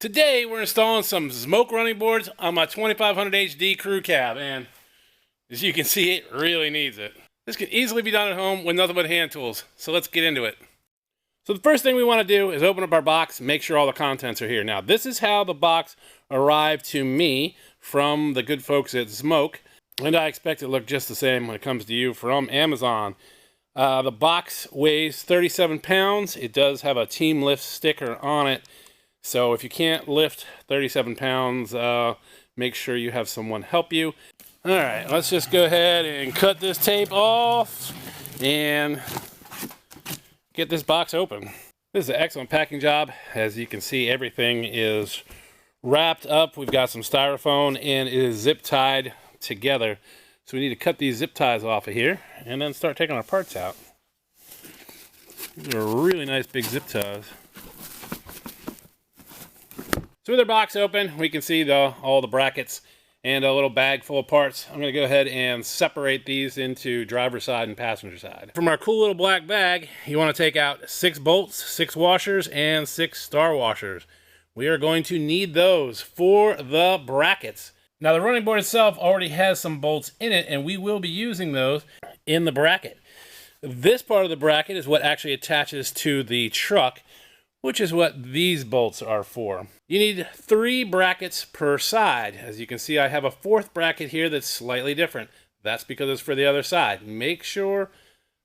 Today we're installing some Zimoke running boards on my 2500 HD crew cab, and as you can see, it really needs it. This can easily be done at home with nothing but hand tools, so let's get into it. So the first thing we want to do is open up our box and make sure all the contents are here. Now this is how the box arrived to me from the good folks at Zimoke, and I expect it to look just the same when it comes to you from Amazon. The box weighs 37 pounds. It does have a Team Lift sticker on it. So if you can't lift 37 pounds, make sure you have someone help you. All right, let's just go ahead and cut this tape off and get this box open. This is an excellent packing job. As you can see, everything is wrapped up. We've got some styrofoam and it is zip tied together. So we need to cut these zip ties off of here and then start taking our parts out. These are really nice big zip ties. So with our box open, we can see all the brackets and a little bag full of parts. I'm going to go ahead and separate these into driver's side and passenger side. From our cool little black bag, you want to take out 6 bolts, 6 washers, and 6 star washers. We are going to need those for the brackets. Now the running board itself already has some bolts in it, and we will be using those in the bracket. This part of the bracket is what actually attaches to the truck, which is what these bolts are for. You need 3 brackets per side. As you can see, I have a 4th bracket here that's slightly different. That's because it's for the other side. Make sure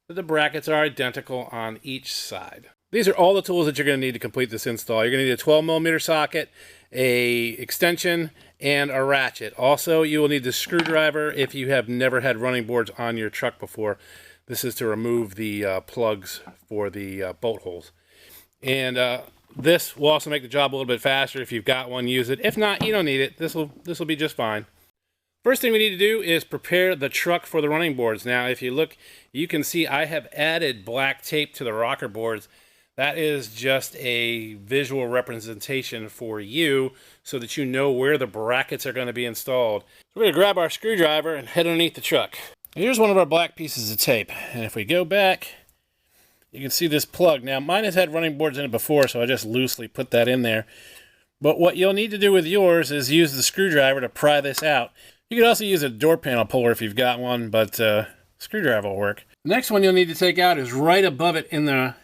that the brackets are identical on each side. These are all the tools that you're going to need to complete this install. You're going to need a 12mm socket, a extension, and a ratchet. Also, you will need the screwdriver if you have never had running boards on your truck before. This is to remove the plugs for the bolt holes. And this will also make the job a little bit faster. If you've got one, use it. If not, you don't need it. This will be just fine. First thing we need to do is prepare the truck for the running boards. Now, if you look, you can see I have added black tape to the rocker boards. That is just a visual representation for you so that you know where the brackets are going to be installed. So we're going to grab our screwdriver and head underneath the truck. Here's one of our black pieces of tape. And if we go back, you can see this plug. Now, mine has had running boards in it before, so I just loosely put that in there. But what you'll need to do with yours is use the screwdriver to pry this out. You can also use a door panel puller if you've got one, but screwdriver will work. The next one you'll need to take out is right above it in the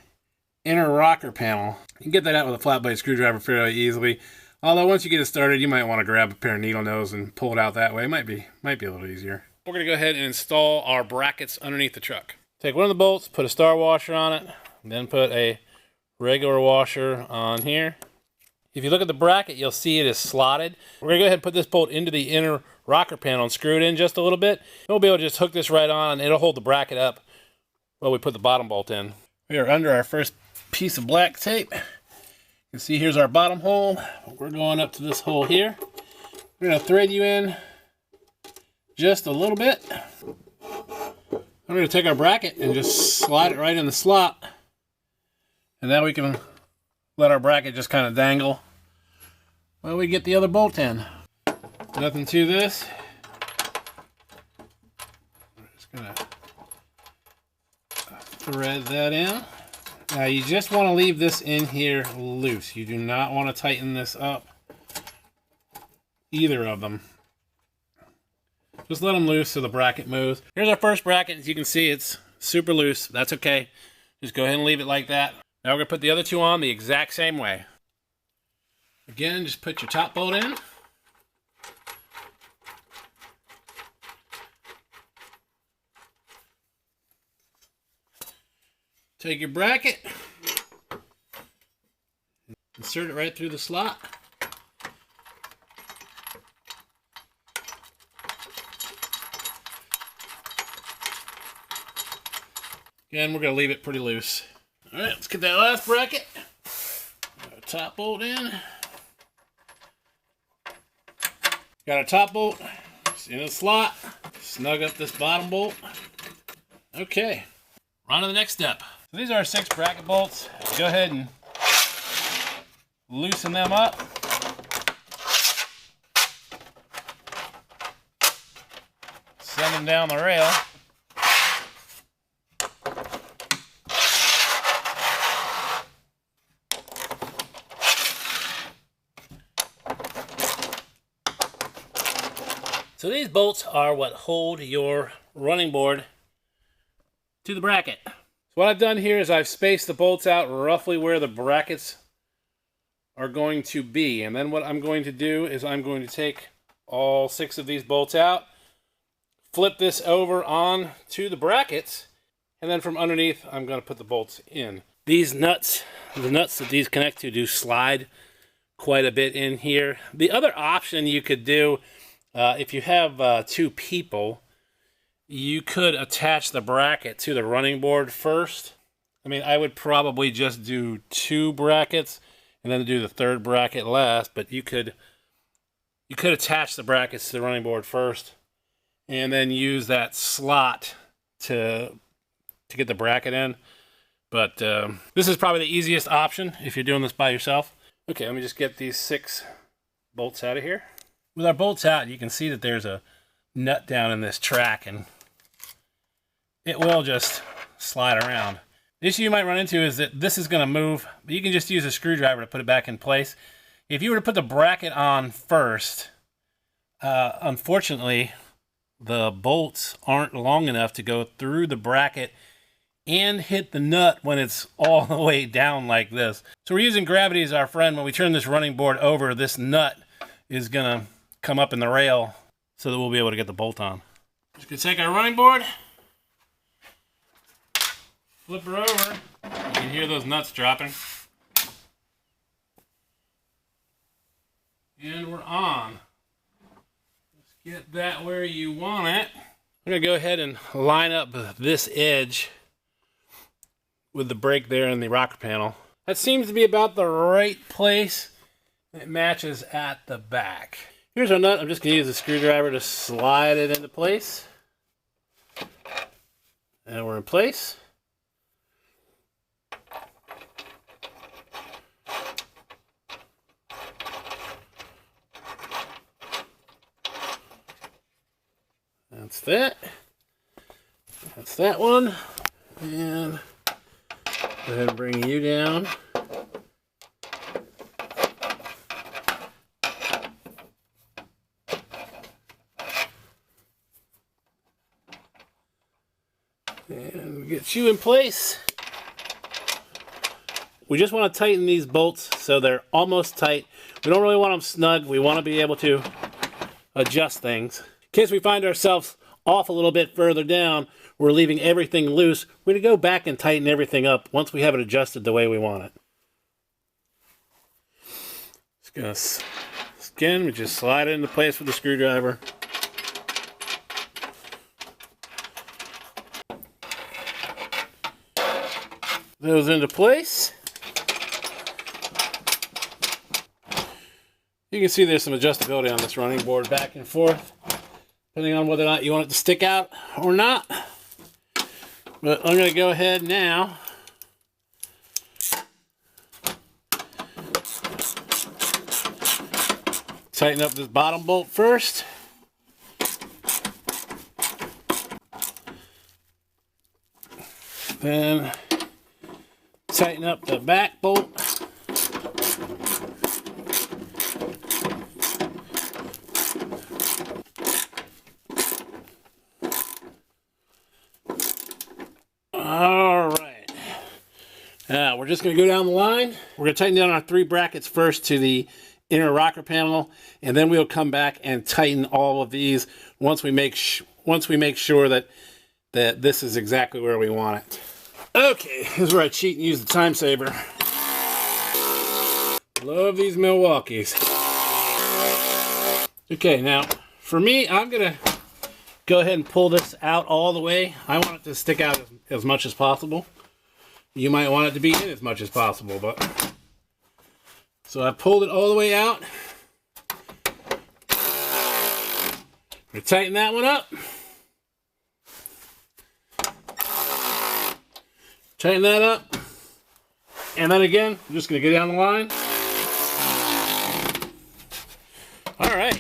inner rocker panel. You can get that out with a flat blade screwdriver fairly easily. Although once you get it started, you might want to grab a pair of needle nose and pull it out that way. It might be a little easier. We're going to go ahead and install our brackets underneath the truck. Take one of the bolts, put a star washer on it, then put a regular washer on here. If you look at the bracket, you'll see it is slotted. We're going to go ahead and put this bolt into the inner rocker panel and screw it in just a little bit. We'll be able to just hook this right on, and it'll hold the bracket up while we put the bottom bolt in. We are under our first piece of black tape. You can see here's our bottom hole. We're going up to this hole here. We're going to thread you in just a little bit. I'm going to take our bracket and just slide it right in the slot. And now we can let our bracket just kind of dangle while we get the other bolt in. Nothing to this. We're just going to thread that in. Now you just want to leave this in here loose. You do not want to tighten this up. Either of them. Just let them loose so the bracket moves. Here's our first bracket. As you can see, it's super loose. That's okay. Just go ahead and leave it like that. Now we're going to put the other two on the exact same way. Again, just put your top bolt in. Take your bracket. Insert it right through the slot. Again, we're going to leave it pretty loose. All right, let's get that last bracket. Got our top bolt in. Got our top bolt. It's in the slot. Snug up this bottom bolt. Okay, we're on to the next step. So these are our 6 bracket bolts. Go ahead and loosen them up. Send them down the rail. So these bolts are what hold your running board to the bracket. So what I've done here is I've spaced the bolts out roughly where the brackets are going to be. And then what I'm going to do is I'm going to take all 6 of these bolts out, flip this over on to the brackets, and then from underneath I'm going to put the bolts in. These nuts, the nuts that these connect to, do slide quite a bit in here. The other option you could do, if you have 2 people, you could attach the bracket to the running board first. I mean, I would probably just do 2 brackets and then do the 3rd bracket last, but you could attach the brackets to the running board first and then use that slot to get the bracket in. But this is probably the easiest option if you're doing this by yourself. Okay, let me just get these 6 bolts out of here. With our bolts out, you can see that there's a nut down in this track, and it will just slide around. The issue you might run into is that this is going to move, but you can just use a screwdriver to put it back in place. If you were to put the bracket on first, unfortunately, the bolts aren't long enough to go through the bracket and hit the nut when it's all the way down like this. So we're using gravity as our friend. When we turn this running board over, this nut is going to come up in the rail so that we'll be able to get the bolt on. Just going to take our running board, flip her over. You can hear those nuts dropping. And we're on. Let's get that where you want it. I'm going to go ahead and line up this edge with the brake there in the rocker panel. That seems to be about the right place. It matches at the back. Here's our nut. I'm just going to use a screwdriver to slide it into place. And we're in place. That's that. That's that one. And go ahead and bring you down. And get you in place. We just want to tighten these bolts so they're almost tight. We don't really want them snug. We want to be able to adjust things. In case we find ourselves off a little bit further down, we're leaving everything loose. We're going to go back and tighten everything up once we have it adjusted the way we want it. Just going to, again, we just slide it into place with the screwdriver. Those into place. You can see there's some adjustability on this running board back and forth, depending on whether or not you want it to stick out or not. But I'm going to go ahead now tighten up this bottom bolt first. Then tighten up the back bolt. All right. Now we're just going to go down the line. We're going to tighten down our 3 brackets first to the inner rocker panel, and then we'll come back and tighten all of these once we make sure that this is exactly where we want it. Okay, here's where I cheat and use the time saver. Love these Milwaukees. Okay, now for me, I'm gonna go ahead and pull this out all the way. I want it to stick out as much as possible. You might want it to be in as much as possible, but so I pulled it all the way out. I'm gonna tighten that one up. Tighten that up. And then again, I'm just going to go down the line. All right.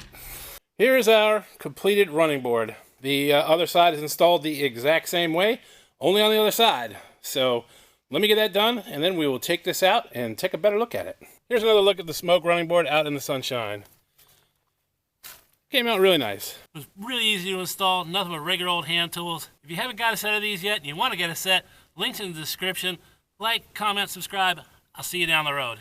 Here is our completed running board. The other side is installed the exact same way, only on the other side. So let me get that done, and then we will take this out and take a better look at it. Here's another look at the Zimoke running board out in the sunshine. Came out really nice. It was really easy to install, nothing but regular old hand tools. If you haven't got a set of these yet and you want to get a set, links in the description. Like, comment, subscribe. I'll see you down the road.